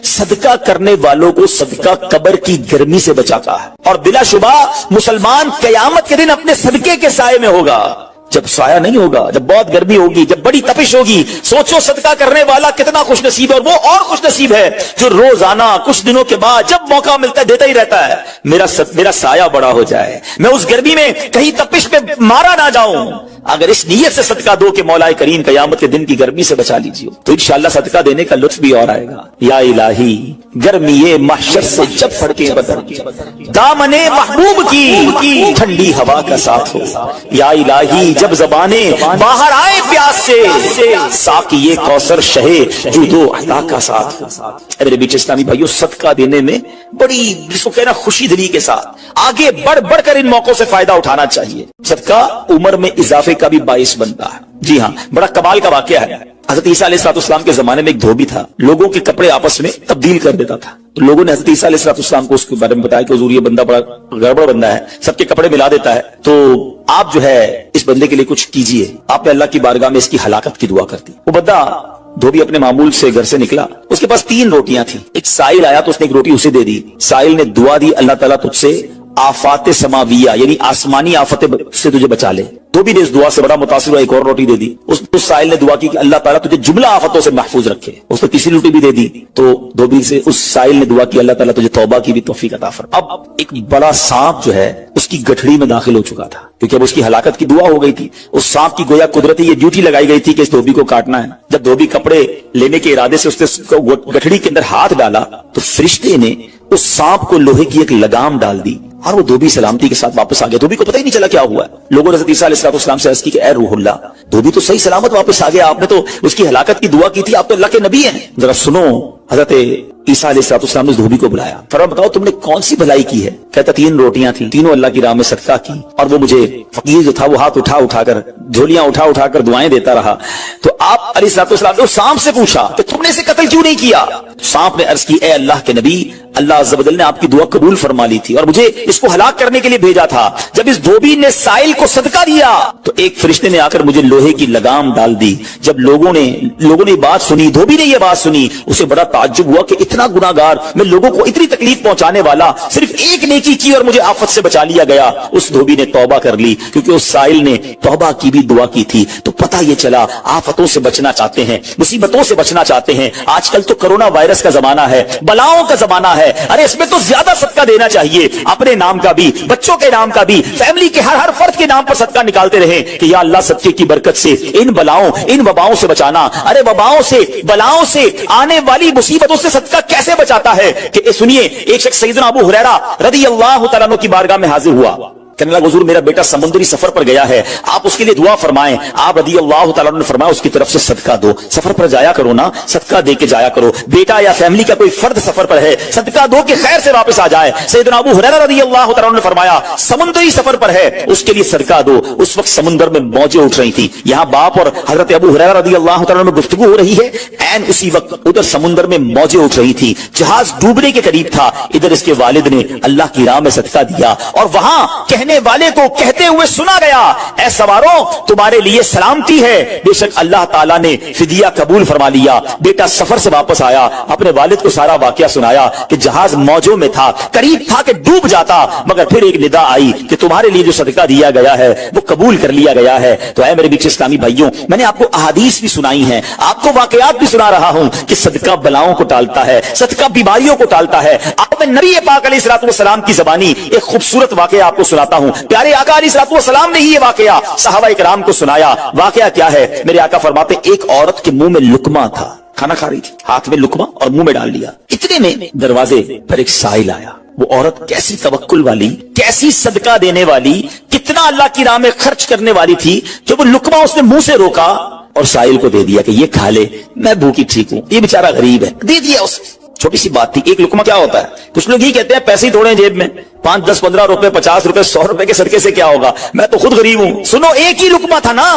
صدقہ کرنے والوں کو صدقہ قبر کی گرمی سے بچاتا ہے، اور بلا شبہ مسلمان قیامت کے دن اپنے صدقے کے سائے میں ہوگا۔ جب سایہ نہیں ہوگا، جب بہت گرمی ہوگی، جب بڑی تپش ہوگی، سوچو صدقہ کرنے والا کتنا خوش نصیب ہے، اور وہ اور خوش نصیب ہے جو روزانہ کچھ دنوں کے بعد جب موقع ملتا ہے دیتا ہی رہتا ہے۔ میرا سایہ بڑا ہو جائے، میں اس گرمی میں کہیں تپش پہ مارا نہ جاؤں۔ اگر اس نیت سے صدقہ دو کہ مولا کریم قیامت کے دن کی گرمی سے بچا لیجیے، تو انشاءاللہ صدقہ دینے کا لطف بھی اور آئے گا۔ یا الہی گرمی محشر سے جب پھڑکے بدر دامن محبوب کی ٹھنڈی ہوا کا ساتھ ہو، یا الہی جب زبانیں باہر آئے پیاس سے ساقی کوثر شہے جود و عطا کا ساتھ ہو۔ میرے بیچ اسلامی بھائیوں، صدقہ دینے میں بڑی جس کو کہنا خوشی دلی کے ساتھ آگے بڑھ کر ان موقعوں سے فائدہ اٹھانا چاہیے۔ صدقہ عمر میں اضافے کا بھی باعث بنتا ہے۔ جی ہاں، بڑا کمال کا واقعہ ہے۔ حضرت عیسیٰ علیہ السلام کے زمانے میں ایک دھوبی تھا، لوگوں کے کپڑے آپس میں تبدیل کر دیتا تھا۔ تو لوگوں نے حضرت عیسیٰ علیہ السلام کو اس کے بارے میں بتایا کہ حضور یہ بندہ بڑا گڑبڑ بندہ ہے، سب کے کپڑے ملا دیتا ہے، تو آپ جو ہے اس بندے کے لیے کچھ کیجئے۔ آپ نے اللہ کی بارگاہ میں اس کی ہلاکت کی دعا کر دی۔ وہ بندہ دھوبی اپنے معمول سے گھر سے نکلا، اس کے پاس 3 روٹیاں تھیں۔ ایک سائل آیا تو اس نے ایک روٹی اسے دے دی۔ سائل نے دعا دی، اللہ تعالیٰ تجھ سے آفات سماویہ یعنی آسمانی آفتیں سے تجھے بچا لے۔ دھوبی نے اس دعا سے بڑا متاثر ہوا، ایک اور روٹی دے دی۔ اس سائل نے دعا کی کہ اللہ تعالیٰ تجھے جملہ آفتوں سے محفوظ رکھے۔ اس نے تیسری روٹی بھی دے دی، تو دھوبی سے اس سائل نے دعا کی اللہ تعالیٰ تجھے توبہ کی بھی توفیق عطا فرما۔ اب ایک بڑا سانپ جو ہے اس کی گٹھڑی میں داخل ہو چکا تھا، کیونکہ اب اس کی ہلاکت کی دعا ہو گئی تھی۔ اس سانپ کی گویا قدرتی یہ ڈیوٹی لگائی گئی تھی کہ اس دھوبی کو کاٹنا ہے۔ جب دھوبی کپڑے لینے کے ارادے سے اس نے گٹھڑی کے اندر ہاتھ ڈالا تو فرشتے نے اس سانپ کو لوہے کی ایک لگام ڈال دی، اور وہ دھوبی سلامتی کے ساتھ واپس آ گیا۔ دھوبی کو پتہ ہی نہیں چلا کیا ہوا ہے۔ لوگوں نے حضرت عیسیٰ علیہ السلام سے عرض کی کہ اے روح اللہ، دھوبی تو صحیح سلامت واپس آ گیا، آپ نے تو اس کی ہلاکت کی دعا کی تھی، آپ تو اللہ کے نبی ہیں، ذرا سنو۔ حضرت عیسیٰ علیہ السلام نے دھوبی کو بلایا، فرمایا بتاؤ تم نے کون سی بھلائی کی ہے؟ کہتا 3 روٹیاں تھیں، تینوں اللہ کی راہ میں صدقہ کی، اور وہ مجھے فقیر جو تھا وہ ہاتھ اٹھا کر جھولیاں اٹھا کر دعائیں دیتا رہا۔ تو آپ علیہ السلام نے اس سانپ سے پوچھا کہ تم نے اسے قتل کیوں نہیں کیا؟ سانپ نے عرض کی اے اللہ کے نبی، اللہ عز و جل نے آپ کی دعا قبول فرما لی تھی اور مجھے اس کو ہلاک کرنے کے لیے بھیجا تھا۔ جب اس دھوبی نے سائل کو صدقہ دیا تو ایک فرشتے نے آ کر مجھے لوہے کی لگام ڈال دی۔ جب لوگوں نے بات سنی، دھوبی نے یہ بات سنی، اسے بڑا تعجب ہوا کہ اتنا گناہگار میں، لوگوں کو اتنی تکلیف پہنچانے والا، صرف ایک نیکی کی اور مجھے آفت سے بچا لیا گیا۔ اس دھوبی نے توبہ کر لی، کیونکہ اس سائل نے توبہ کی بھی دعا کی تھی۔ تو پتہ یہ چلا آفتوں سے بچنا چاہتے ہیں، مصیبتوں سے بچنا چاہتے ہیں۔ آج کل تو کرونا وائرس کا زمانہ ہے، بلاؤں کا زمانہ ہے، ارے اس میں تو زیادہ صدقہ دینا چاہیے، اپنے نام کا بھی، بچوں کے نام کا بھی، فیملی کے ہر فرد کے نام پر صدقہ نکالتے رہیں کہ یا اللہ صدقے کی برکت سے ان بلاؤں ان وباؤں سے بچانا۔ ارے وباؤں سے، بلاؤں سے، آنے والی مصیبتوں سے صدقہ کیسے بچاتا ہے کہ سنیے، ایک شخص سیدنا ابو ہریرہ رضی اللہ تعالیٰ عنہ کی بارگاہ میں حاضر ہوا، کہنے لگا حضور میرا بیٹا سمندری سفر پر گیا ہے، آپ اس کے لیے دعا فرمائیں۔ آپ رضی اللہ تعالیٰ نے فرمایا اس کی طرف سے صدقہ دو، سفر پر جایا کرو نا، صدقہ دے کے جایا کرو، بیٹا یا فیملی کا کوئی فرد سفر پر ہے، صدقہ دو کہ خیر سے واپس آ جائے۔ سیدنا ابو ہریرہ رضی اللہ تعالیٰ نے فرمایا سمندری سفر پر ہے اس کے لیے صدقہ دو۔ اس وقت سمندر میں موجیں اٹھ رہی تھی، یہاں باپ اور حضرت ابو ہریرہ رضی اللہ تعالیٰ میں گفتگو ہو رہی ہے، عین اسی وقت ادھر سمندر میں موجیں اٹھ رہی تھی، جہاز ڈوبنے کے قریب تھا۔ ادھر اس کے والد نے اللہ کی راہ میں صدقہ دیا، اور وہاں کہنے والے کو کہتے ہوئے سنا گیا اے سواروں تمہارے لیے سلامتی ہے، بے شک اللہ تعالیٰ نے فدیہ قبول فرما لیا۔ بیٹا سفر سے واپس آیا، اپنے والد کو سارا واقعہ سنایا کہ جہاز موجوں میں تھا، قریب تھا کہ ڈوب جاتا، مگر پھر ایک ندا آئی کہ تمہارے لیے جو صدقہ دیا گیا ہے وہ قبول کر لیا گیا ہے۔ تو اے میرے بیچ اسلامی بھائیوں، میں نے آپ کو احادیث بھی سنائی ہیں، آپ کو واقعات بھی سنا رہا ہوں کہ صدقہ بلاؤں کو ٹالتا ہے، صدقہ بیماریوں کو ٹالتا ہے۔ آپ میں نبی پاک علیہ الصلوۃ والسلام کی زبانی ایک خوبصورت واقعہ آپ کو سناتا ہوں۔ پیارے آقا علیہ الصلوۃ والسلام نے ہی یہ واقعہ صحابہ کرام کو سنایا۔ واقعہ کیا ہے؟ میرے آقا فرماتے ایک عورت کے منہ میں لقمہ تھا، کھانا کھا رہی تھی، ہاتھ میں لقمہ اور منہ میں ڈال لیا۔ اتنے میں دروازے پر ایک سائل آیا۔ وہ عورت کیسی توکل والی، کیسی صدقہ دینے والی، کتنا اللہ کی راہ میں خرچ کرنے والی تھی کہ وہ لقمہ اس نے منہ سے روکا اور سائل کو دے دیا کہ یہ کھا لے، میں بھوکی ٹھیک ہوں، یہ بیچارہ غریب ہے، دے دیا اسے۔ چھوٹی سی بات تھی۔ ایک لقمہ کیا ہوتا ہے؟ کچھ لوگ ہی کہتے ہیں پیسے ہی توڑیں جیب میں، 5 10 15 روپے 50 روپے 100 روپے کے صدقے سے کیا ہوگا، میں تو خود غریب ہوں۔ سنو، ایک ہی لقمہ تھا نا،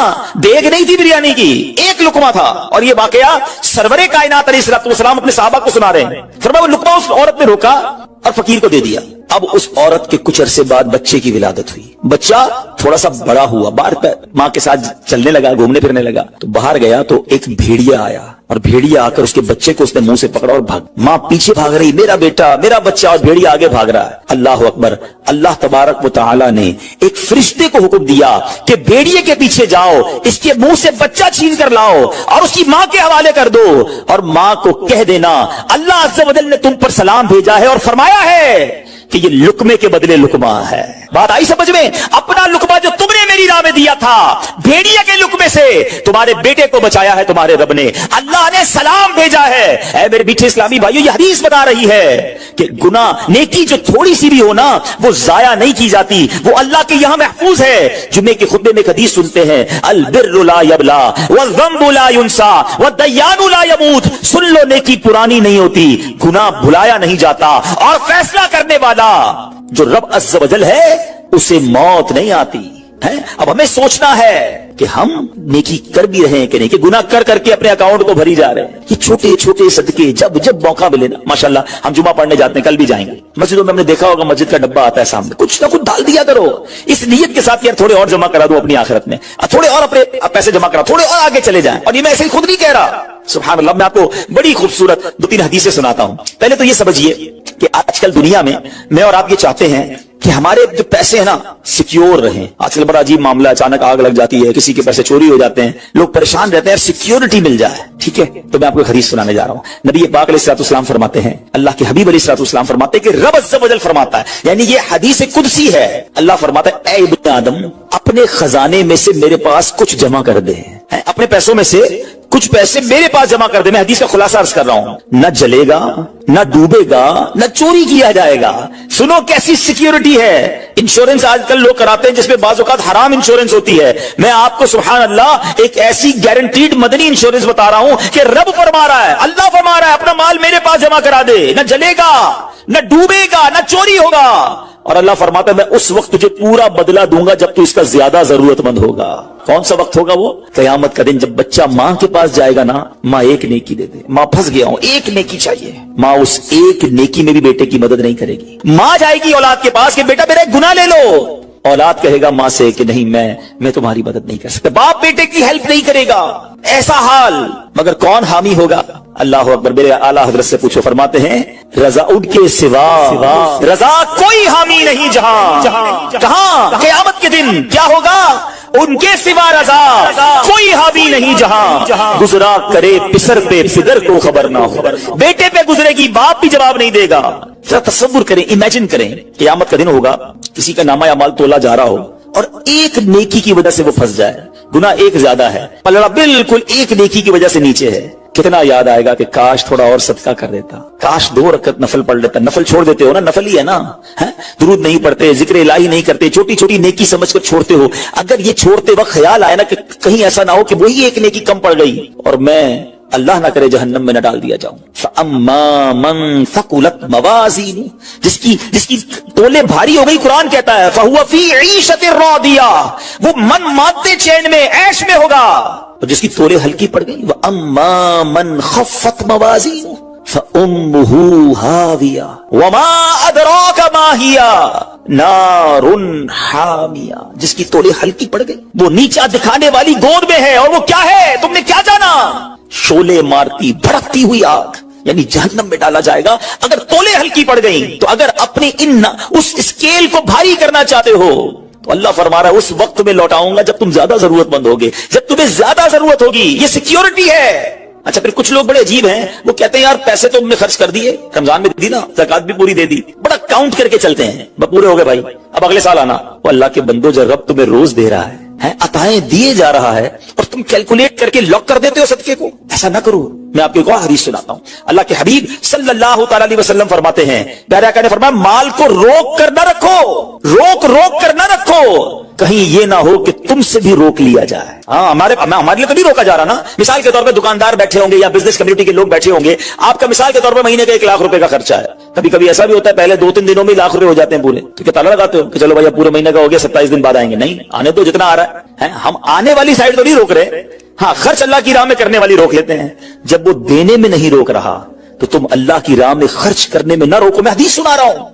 دیگ نہیں تھی بریانی کی، ایک لقمہ تھا۔ اور یہ واقعہ سرور کائنات علیہ الصلوۃ والسلام اپنے صحابہ کو سنا رہے ہیں۔ فرمایا وہ لقمہ اس عورت نے روکا اور فقیر کو دے دیا۔ اب اس عورت کے کچھ عرصے بعد بچے کی ولادت ہوئی. بچہ تھوڑا سا بڑا ہوا, باہر ماں کے ساتھ چلنے لگا, گھومنے پھرنے لگا. تو باہر گیا تو ایک بھیڑیا آیا, اور بھیڑیا آ کر اس کے بچے کو اس نے منہ سے پکڑا اور بھاگ. ماں پیچھے بھاگ رہی, میرا بیٹا میرا بچہ, اور بھیڑیا آگے بھاگ رہا ہے. اللہ اکبر. اللہ تبارک و تعالی نے ایک فرشتے کو حکم دیا کہ بھیڑیے کے پیچھے جاؤ, اس کے منہ سے بچہ چھین کر لاؤ اور اس کی ماں کے حوالے کر دو, اور ماں کو کہہ دینا اللہ عز و جل نے تم پر سلام بھیجا ہے اور فرمایا ہے کہ یہ لقمے کے بدلے لقمہ ہے. بات آئی سمجھ میں؟ اپنا لقمہ جو تم نے میری راہ میں دیا تھا, بھیڑیا کے لقمے سے تمہارے بیٹے کو بچایا ہے تمہارے رب نے, اللہ نے سلام بھیجا ہے. اے میرے میٹھے اسلامی بھائیو, یہ حدیث بتا رہی ہے کہ گناہ نیکی جو تھوڑی سی بھی ہو نا, وہ ضائع نہیں کی جاتی, وہ اللہ کے یہاں محفوظ ہے. جمعے کے خطبے میں ایک حدیث سنتے ہیں, البر لا یبلا والذنب لا ینسا والدیان لا یموت. سن لو, نیکی پرانی نہیں ہوتی, گناہ بھلایا نہیں جاتا, اور فیصلہ کرنے والا جو رب عز و جل ہے اسے موت نہیں آتی ہے. اب ہمیں سوچنا ہے کہ ہم نیکی کر بھی رہے ہیں کہ نہیں, کہ گناہ کر کر کے اپنے اکاؤنٹ کو بھری جا رہے ہیں. یہ چھوٹے چھوٹے صدقے جب جب موقع ملے نا, ماشاءاللہ ہم جمعہ پڑھنے جاتے ہیں, کل بھی جائیں گے. مسجدوں میں ہم نے دیکھا ہوگا مسجد کا ڈبہ آتا ہے سامنے, کچھ نہ کچھ ڈال دیا کرو اس نیت کے ساتھ کہ یار تھوڑے اور جمع کرا دو اپنی آخرت میں, تھوڑے اور اپنے پیسے جمع کرا, تھوڑے اور آگے چلے جائیں. اور یہ میں ایسے ہی خود نہیں کہہ رہا, سبحان اللہ. میں آپ کو بڑی خوبصورت 2-3 حدیثیں سناتا ہوں. پہلے تو یہ سمجھیے کہ آج کل دنیا میں اور آپ یہ چاہتے ہیں کہ ہمارے جو پیسے ہیں نا سیکیور رہیں. آج کل بڑا عجیب معاملہ, اچانک آگ لگ جاتی ہے, کسی کے پیسے چوری ہو جاتے ہیں, لوگ پریشان رہتے ہیں, سیکیورٹی مل جائے. ٹھیک ہے, تو میں آپ کو ایک حدیث سنانے جا رہا ہوں. نبی پاک علیہ الصلوۃ والسلام فرماتے ہیں, اللہ کے حبیب علیہ الصلوۃ والسلام فرماتے ہیں کہ رب عز و جل فرماتا ہے, یعنی یہ حدیث قدسی ہے. اللہ فرماتا ہے, اے ابن آدم, اپنے خزانے میں سے میرے پاس کچھ جمع کر دے, اپنے پیسوں میں سے کچھ پیسے میرے پاس جمع کر دے. میں حدیث کا خلاصہ عرض کر رہا ہوں. نہ جلے گا, نہ ڈوبے گا, نہ چوری کیا جائے گا. سنو کیسی سیکیورٹی ہے. انشورنس آج کل لوگ کراتے ہیں جس میں بعض اوقات حرام انشورنس ہوتی ہے. میں آپ کو سبحان اللہ ایک ایسی گارنٹیڈ مدنی انشورنس بتا رہا ہوں کہ رب فرما رہا ہے, اللہ فرما رہا ہے, اپنا مال میرے پاس جمع کرا دے, نہ جلے گا, نہ ڈوبے گا, نہ چوری ہوگا. اور اللہ فرماتا ہے, میں اس وقت تجھے پورا بدلہ دوں گا جب تو اس کا زیادہ ضرورت مند ہوگا. کون سا وقت ہوگا وہ؟ قیامت کا دن, جب بچہ ماں کے پاس جائے گا نا, ماں ایک نیکی دے دے, ماں پھنس گیا ہوں, ایک نیکی چاہیے. ماں اس ایک نیکی میں بھی بیٹے کی مدد نہیں کرے گی. ماں جائے گی اولاد کے پاس کہ بیٹا میرا ایک گناہ لے لو, اولاد کہے گا ماں سے کہ نہیں میں تمہاری مدد نہیں کر سکتا. باپ بیٹے کی ہیلپ نہیں کرے گا. ایسا حال, مگر کون حامی ہوگا؟ اللہ اکبر. میرے اعلیٰ حضرت سے پوچھو, فرماتے ہیں رضا ان کے سوا رضا کوئی حامی نہیں جہاں. کہاں قیامت کے دن کیا ہوگا؟ ان کے سوا رضا کوئی حامی نہیں جہاں. گزرا کرے پسر پہ پدر کو خبر نہ ہو, بیٹے پہ گزرے گی باپ بھی جواب نہیں دے گا. ذرا تصور کریں, امیجن کریں, قیامت کا دن ہوگا, کسی کا نامہ اعمال تولا جا رہا ہو اور ایک نیکی کی وجہ سے وہ پھنس جائے. گناہ ایک زیادہ ہے, پلڑا بالکل ایک نیکی کی وجہ سے نیچے ہے. کتنا یاد آئے گا کہ کاش تھوڑا اور صدقہ کر دیتا, کاش 2 رکعت نفل پڑھ لیتا. نفل چھوڑ دیتے ہو نا, نفل ہی ہے نا, درود نہیں پڑھتے, ذکر الہی نہیں کرتے, چھوٹی چھوٹی نیکی سمجھ کر چھوڑتے ہو. اگر یہ چھوڑتے وقت خیال آئے نا کہ کہیں ایسا نہ ہو کہ وہی ایک نیکی کم پڑ گئی اور میں اللہ نہ کرے جہنم میں نہ ڈال دیا جاؤں. فَأَمَّا مَن ثَقُلَتْ مَوَازِينُهُ, جس کی تولے بھاری ہو گئی, قرآن کہتا ہے فَهُوَ فِي عِيشَةٍ رَاضِيَةٍ, وہ من مادے چین میں عیش میں ہوگا. اور جس کی تولے ہلکی پڑ گئی, وَأَمَّا مَن خَفَّتْ مَوَازِينُهُ فَأُمُّهُ هَاوِيَةٌ وَمَا أَدْرَاكَ مَا هِيَ نَارٌ حَامِيَةٌ, جس کی تولے ہلکی پڑ گئی, وہ نیچا دکھانے والی گود میں ہے. اور وہ کیا ہے تم نے کیا جانا؟ شولے مارتی بھڑکتی ہوئی آگ, یعنی جہنم میں ڈالا جائے گا اگر تولے ہلکی پڑ گئی. تو اگر اپنی اس اسکیل کو بھاری کرنا چاہتے ہو تو اللہ فرما رہا ہے اس وقت میں لوٹاؤں گا جب تم زیادہ ضرورت مند ہوگے, جب تمہیں زیادہ ضرورت ہوگی. یہ سیکیورٹی ہے. اچھا, پھر کچھ لوگ بڑے عجیب ہیں, وہ کہتے ہیں یار پیسے تو ہم نے خرچ کر دیے, رمضان میں دی نا, زکات بھی پوری دے دی, بڑا کاؤنٹ کر کے چلتے ہیں, پورے ہو گئے بھائی, اب اگلے سال آنا. وہ اللہ کے بندو, جب رب تمہیں روز دے رہا ہے, عطائیں دیے جا رہا ہے, اور تم کیلکولیٹ کر کے لاک کر دیتے ہو صدقے کو. ایسا نہ کرو. میں آپ کو ایک اور حدیث سناتا ہوں. اللہ کے حبیب صلی اللہ تعالی علیہ وسلم فرماتے ہیں, پیارے آقا نے فرمایا مال کو روک کر نہ رکھو, روک کر نہ رکھو, کہیں یہ نہ ہو کہ تم سے بھی روک لیا جائے. ہاں, ہمارے لیے تو نہیں روکا جا رہا نا. مثال کے طور پہ دکاندار بیٹھے ہوں گے یا بزنس کمیونٹی کے لوگ بیٹھے ہوں گے, آپ کا مثال کے طور پہ مہینے کا 1 لاکھ روپے کا خرچہ ہے. کبھی کبھی ایسا بھی ہوتا ہے پہلے 2-3 دنوں میں لاکھ روپے ہو جاتے ہیں پورے, تو کیا تالا لگاتے ہو کہ چلو بھائی پورے مہینے کا ہو گیا, 27 دن بعد آئیں گے؟ نہیں, آنے تو جتنا آ رہا ہے. ہم آنے والی سائڈ تو نہیں روک رہے, ہاں خرچ اللہ کی راہ میں کرنے والی روک لیتے ہیں. جب وہ دینے میں نہیں روک رہا تو تم اللہ کی راہ میں خرچ کرنے میں نہ روکو. میں حدیث سنا رہا ہوں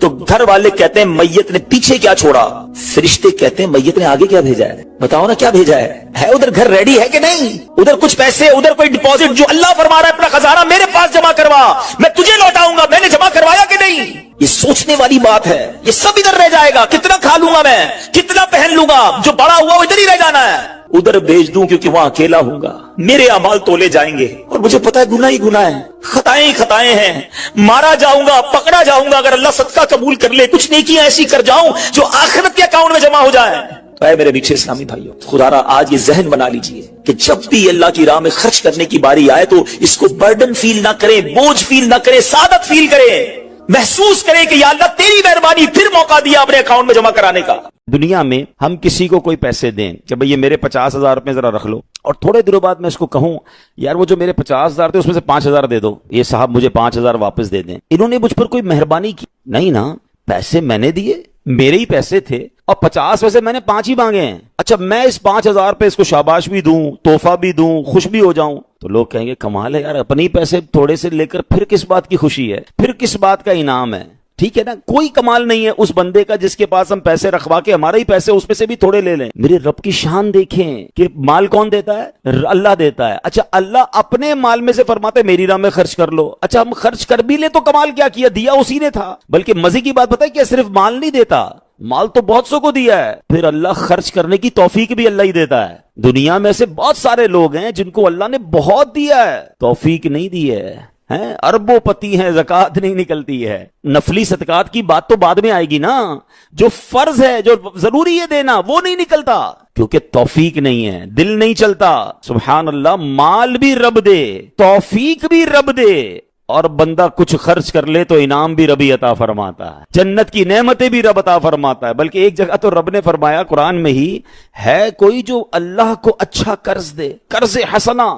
تو گھر والے کہتے ہیں میت نے پیچھے کیا چھوڑا, فرشتے کہتے ہیں میت نے آگے کیا بھیجا ہے, بتاؤ نا کیا بھیجا ہے ادھر گھر ریڈی ہے کہ نہیں, ادھر کچھ پیسے, ادھر کوئی ڈپازٹ جو اللہ فرما رہا ہے اپنا خزانہ میرے پاس جمع کروا, میں تجھے لوٹاؤں گا, میں نے جمع کروایا کہ نہیں. یہ سوچنے والی بات ہے. یہ سب ادھر رہ جائے گا, کتنا کھا لوں گا میں, کتنا پہن لوں گا, جو بڑا ہوا وہ ادھر ہی رہ جانا ہے, ادھر بھیج دوں کیونکہ وہاں اکیلا ہوں گا, میرے اعمال تولے جائیں گے اور مجھے پتا ہے گناہ ہی گناہ ہے, خطائیں ہی خطائیں ہیں, مارا جاؤں گا, پکڑا جاؤں گا, اگر اللہ صدقہ قبول کر لے, کچھ نیکیاں ایسی کر جاؤں جو آخرت کے اکاؤنٹ میں جمع ہو جائے. تو اے میرے میٹھے اسلامی بھائیوں, خدا را آج یہ ذہن بنا لیجئے کہ جب بھی اللہ کی راہ میں خرچ کرنے کی باری آئے تو اس کو برڈن فیل نہ کریں, بوجھ فیل نہ کریں, سعادت فیل کریں, محسوس کریں کہ یا اللہ تیری مہربانی, پھر موقع دیا اپنے اکاؤنٹ میں جمع کرانے کا. دنیا میں ہم کسی کو کوئی پیسے دیں کہ بھئی یہ میرے 50,000 روپے ذرا رکھ لو, اور تھوڑے دنوں بعد میں اس کو کہوں یار وہ جو میرے 50,000 تھے اس میں سے 5,000 دے دو, یہ صاحب مجھے 5,000 واپس دے دیں, انہوں نے مجھ پر کوئی مہربانی کی نہیں نا, پیسے میں نے دیے, میرے ہی پیسے تھے, اور 50 میں سے میں نے 5 ہی مانگے ہیں. اچھا میں اس 5,000 پہ اس کو شاباش بھی دوں, تحفہ بھی دوں, خوش بھی ہو جاؤں, تو لوگ کہیں گے کمال ہے یار, اپنی پیسے تھوڑے سے لے کر پھر کس بات کی خوشی ہے, پھر کس بات کا انعام ہے. ٹھیک ہے نا, کوئی کمال نہیں ہے اس بندے کا جس کے پاس ہم پیسے رکھوا کے ہمارے ہی پیسے اس میں سے بھی تھوڑے لے لیں. میرے رب کی شان دیکھیں کہ مال کون دیتا ہے, اللہ دیتا ہے. اچھا اللہ اپنے مال میں سے فرماتا ہے میری راہ میں خرچ کر لو. اچھا ہم خرچ کر بھی لیں تو کمال کیا کیا, دیا اسی نے تھا. بلکہ مزے کی بات بتائے کہ صرف مال نہیں دیتا, مال تو بہت سو کو دیا ہے, پھر اللہ خرچ کرنے کی توفیق بھی اللہ ہی دیتا ہے. دنیا میں سے بہت سارے لوگ ہیں جن کو اللہ نے بہت دیا ہے, توفیق نہیں دی ہے, اربوں پتی ہیں, زکات نہیں نکلتی ہے. نفلی صدقات کی بات تو بعد میں آئے گی نا, جو فرض ہے جو ضروری ہے دینا وہ نہیں نکلتا کیونکہ توفیق نہیں ہے, دل نہیں چلتا. سبحان اللہ, مال بھی رب دے, توفیق بھی رب دے, اور بندہ کچھ خرچ کر لے تو انعام بھی ربی عطا فرماتا ہے, جنت کی نعمتیں بھی رب عطا فرماتا ہے. بلکہ ایک جگہ تو رب نے فرمایا قرآن میں ہی, ہے کوئی جو اللہ کو اچھا قرض دے, قرض حسنہ.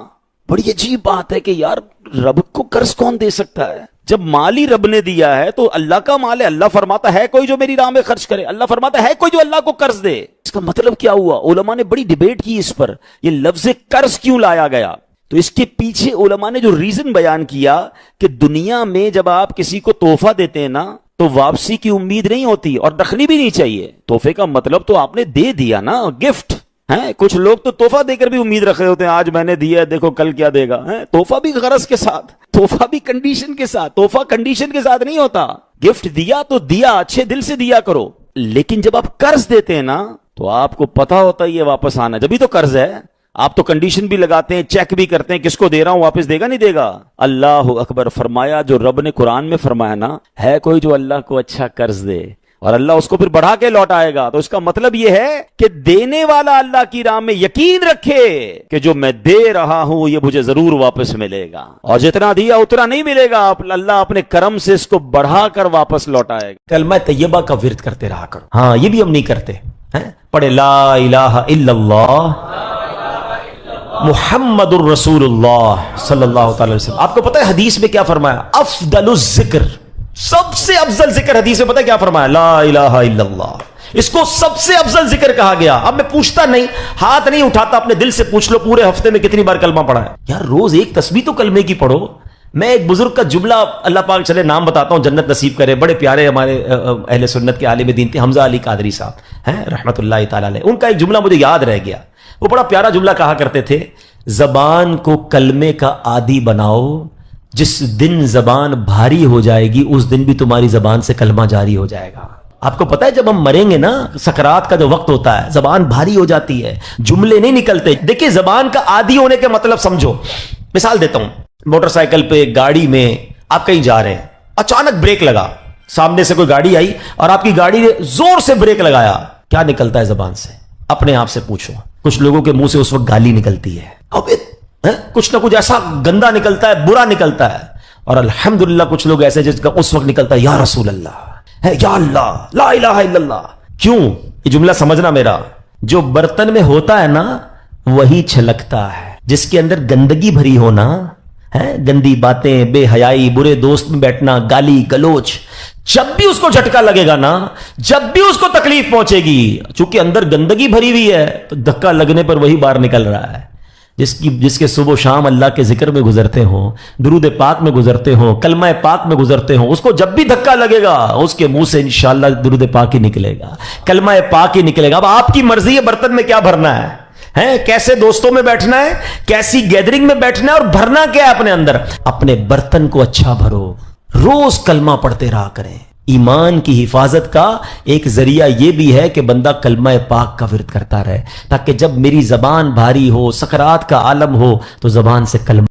بڑی عجیب بات ہے کہ یار رب کو قرض کون دے سکتا ہے, جب مال ہی رب نے دیا ہے تو اللہ کا مال ہے. اللہ فرماتا ہے کوئی جو میری راہ میں خرچ کرے, اللہ فرماتا ہے کوئی جو اللہ کو قرض دے. اس کا مطلب کیا ہوا؟ علماء نے بڑی ڈیبیٹ کی اس پر, یہ لفظ قرض کیوں لایا گیا. تو اس کے پیچھے علماء نے جو ریزن بیان کیا کہ دنیا میں جب آپ کسی کو تحفہ دیتے ہیں نا تو واپسی کی امید نہیں ہوتی اور رکھنی بھی نہیں چاہیے. تحفے کا مطلب تو آپ نے دے دیا نا, گفٹ ہے. کچھ لوگ تو تحفہ دے کر بھی امید رکھ رہے ہوتے ہیں, آج میں نے دیا دیکھو کل کیا دے گا. تحفہ بھی غرض کے ساتھ, تحفہ بھی کنڈیشن کے ساتھ. تحفہ کنڈیشن کے ساتھ نہیں ہوتا. گفٹ دیا تو دیا, اچھے دل سے دیا کرو. لیکن جب آپ قرض دیتے ہیں نا تو آپ کو پتا ہوتا ہے یہ واپس آنا, جبھی تو قرض ہے. آپ تو کنڈیشن بھی لگاتے ہیں, چیک بھی کرتے ہیں, کس کو دے رہا ہوں, واپس دے گا نہیں دے گا. اللہ اکبر. فرمایا جو رب نے قرآن میں فرمایا نا, ہے کوئی جو اللہ کو اچھا قرض دے اور اللہ اس کو پھر بڑھا کے لوٹائے گا. تو اس کا مطلب یہ ہے کہ دینے والا اللہ کی راہ میں یقین رکھے کہ جو میں دے رہا ہوں یہ مجھے ضرور واپس ملے گا, اور جتنا دیا اتنا نہیں ملے گا, اللہ اپنے کرم سے اس کو بڑھا کر واپس لوٹائے گا. کلمہ طیبہ کا ورد کرتے رہا کرو. ہاں یہ بھی ہم نہیں کرتے. پڑھے لا الہ الا اللہ محمد الرسول اللہ صلی اللہ تعالی وسلم. آپ کو پتہ ہے حدیث میں کیا فرمایا؟ افضل الذکر, سب سے افضل ذکر حدیث میں پتہ ہے کیا فرمایا؟ لا الہ الا اللہ. اس کو سب سے افضل ذکر کہا گیا. اب میں پوچھتا نہیں, ہاتھ نہیں اٹھاتا, اپنے دل سے پوچھ لو پورے ہفتے میں کتنی بار کلمہ پڑھا ہے. یار روز ایک تسبیح تو کلمے کی پڑھو. میں ایک بزرگ کا جملہ, اللہ پاک چلے نام بتاتا ہوں, جنت نصیب کرے, بڑے پیارے ہمارے اہل سنت کے عالم دین تھے, حمزہ علی قادری صاحب ہیں رحمت اللہ تعالی علیہ. ان کا ایک جملہ مجھے یاد رہ گیا. وہ بڑا پیارا جملہ کہا کرتے تھے, زبان کو کلمے کا عادی بناؤ, جس دن زبان بھاری ہو جائے گی اس دن بھی تمہاری زبان سے کلمہ جاری ہو جائے گا. آپ کو پتا ہے جب ہم مریں گے نا, سکرات کا جو وقت ہوتا ہے, زبان بھاری ہو جاتی ہے, جملے نہیں نکلتے. دیکھیں زبان کا عادی ہونے کے مطلب سمجھو. مثال دیتا ہوں, موٹر سائیکل پہ, گاڑی میں آپ کہیں جا رہے ہیں, اچانک بریک لگا, سامنے سے کوئی گاڑی آئی اور آپ کی گاڑی نے زور سے بریک لگایا, کیا نکلتا ہے زبان سے؟ اپنے آپ سے پوچھو. کچھ لوگوں کے منہ سے اس وقت گالی نکلتی ہے, اب کچھ نہ کچھ ایسا گندا نکلتا ہے, برا نکلتا ہے. اور الحمدللہ کچھ لوگ ایسے جس کا اس وقت نکلتا ہے یا رسول اللہ, یا اللہ, لا الہ الا اللہ. کیوں؟ یہ جملہ سمجھنا میرا, جو برتن میں ہوتا ہے نا وہی چھلکتا ہے. جس کے اندر گندگی بھری ہونا ہے, گندی باتیں, بے حیائی, برے دوست میں بیٹھنا, گالی گلوچ, جب بھی اس کو جھٹکا لگے گا نا, جب بھی اس کو تکلیف پہنچے گی, چونکہ اندر گندگی بھری ہوئی ہے تو دھکا لگنے پر وہی باہر نکل رہا ہے. جس کے صبح و شام اللہ کے ذکر میں گزرتے ہوں، درود پاک میں گزرتے ہوں، کلمہ پاک میں گزرتے ہوں، اس کو جب بھی دھکا لگے گا اس کے منہ سے انشاءاللہ درود پاک ہی نکلے گا، کلمہ پاک ہی نکلے گا۔ اب آپ کی مرضی ہے برتن میں کیا بھرنا ہے، کیسے دوستوں میں بیٹھنا ہے، کیسی گیدرنگ میں بیٹھنا ہے، اور بھرنا کیا ہے اپنے اندر۔ اپنے برتن کو اچھا بھرو، روز کلمہ پڑھتے رہا کریں۔ ایمان کی حفاظت کا ایک ذریعہ یہ بھی ہے کہ بندہ کلمہ پاک کا ورد کرتا رہے، تاکہ جب میری زبان بھاری ہو، سکرات کا عالم ہو، تو زبان سے کلمہ